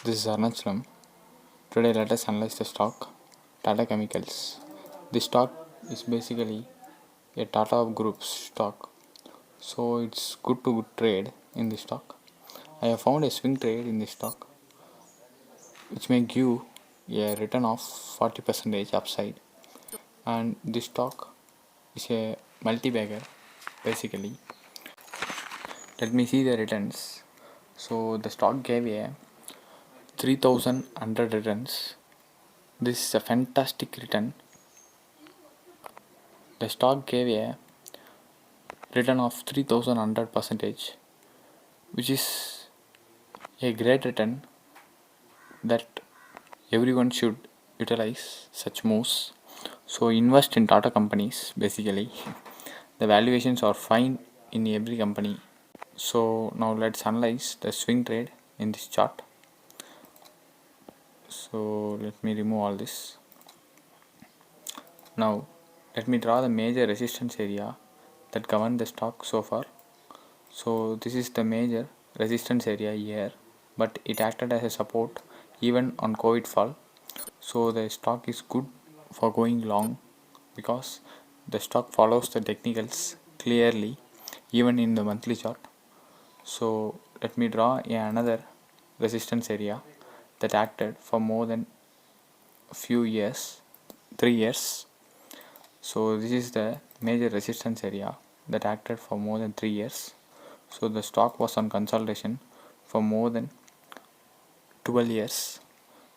This is Arnachalam. Today let us analyze the stock Tata Chemicals. This stock is basically a Tata Group stock, so it's good to trade in this stock. I have found a swing trade in this stock which may give a return of 40% upside, and this stock is a multi-bagger basically. Let me see the returns. So the stock gave a 3100 returns. This is a fantastic return. The stock gave a return of 3100%, which is a great return that everyone should utilize such moves. So invest in Tata companies basically. The valuations are fine in every company. So now let's analyze the swing trade in this chart. So let me remove all this. Now let me draw the major resistance area that govern the stock so far. So this is the major resistance area here, but it acted as a support even on COVID fall. So the stock is good for going long because the stock follows the technicals clearly even in the monthly chart. So let me draw another resistance area that acted for more than a few years, 3 years. So this is the major resistance area that acted for more than 3 years. So the stock was on consolidation for more than 12 years.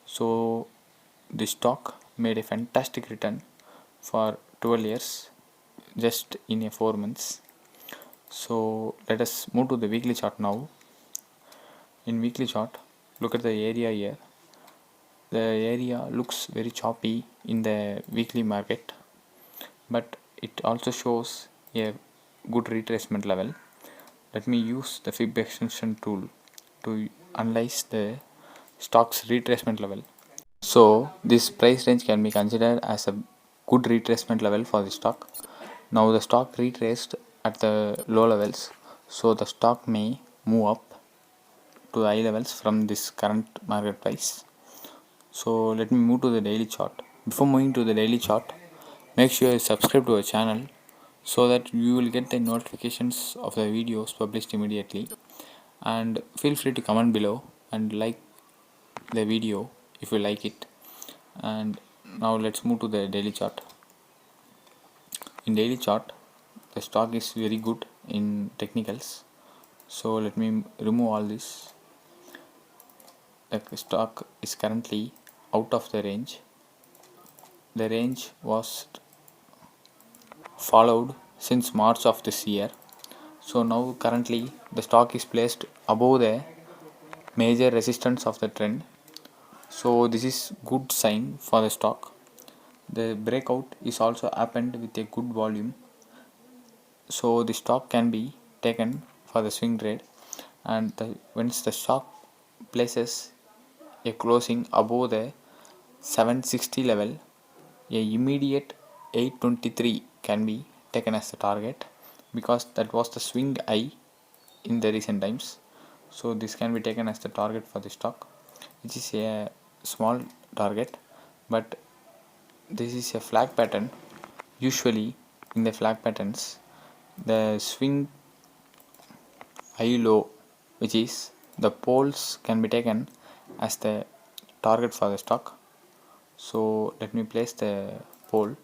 So the stock made a fantastic return for 12 years just in a 4 months. So let us move to the weekly chart now. In weekly chart, look at the area here. The area looks very choppy in the weekly market, but it also shows a good retracement level. Let me use the Fib extension tool to analyze the stock's retracement level. So this price range can be considered as a good retracement level for the stock. Now the stock retraced at the low levels, so the stock may move up to high levels from this current market price. So let me move to the daily chart. Before moving to the daily chart, make sure you subscribe to our channel so that you will get the notifications of the videos published immediately, and feel free to comment below and like the video if you like it. And now let's move to the daily chart. In daily chart, the stock is very good in technicals, so let me remove all this. The stock is currently out of the range. The range was followed since March of this year. So now currently the stock is placed above the major resistance of the trend. So this is good sign for the stock. The breakout is also happened with a good volume. So the stock can be taken for the swing trade, and once the stock places a closing above the 760 level, a immediate 823 can be taken as the target because that was the swing high in the recent times. So this can be taken as the target for the stock, which is a small target, but this is a flag pattern. Usually in the flag patterns, the swing high low, which is the poles, can be taken as the target for the stock. So let me place the pole.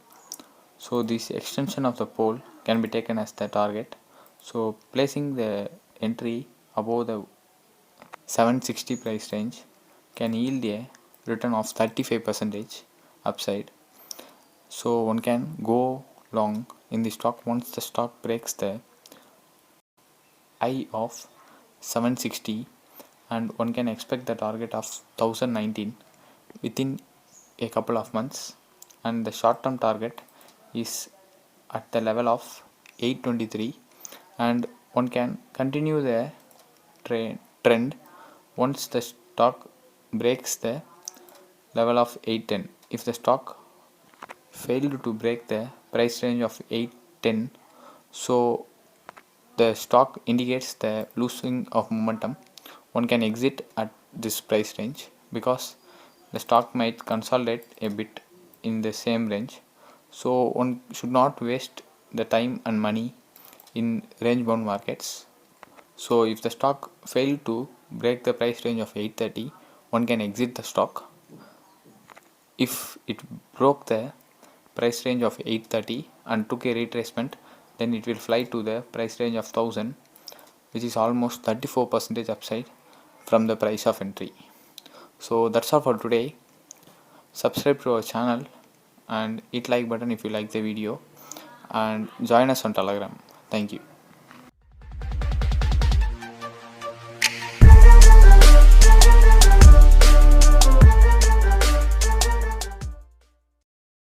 So this extension of the pole can be taken as the target. So placing the entry above the 760 price range can yield a return of 35% upside. So one can go long in the stock once the stock breaks the high of 760, and one can expect the target of 1019 within a couple of months, and the short term target is at the level of 823, and one can continue the trend once the stock breaks the level of 810. If the stock failed to break the price range of 810, so the stock indicates the losing of momentum. One can exit at this price range. because the stock might consolidate a bit in the same range. So one should not waste the time and money in range bound markets. So if the stock failed to break the price range of 830, one can exit the stock. If it broke the price range of 830 and took a retracement, then it will fly to the price range of 1000, which is almost 34% upside from the price of entry. So that's all for today. Subscribe to our channel and hit like button if you like the video, and join us on Telegram. Thank you.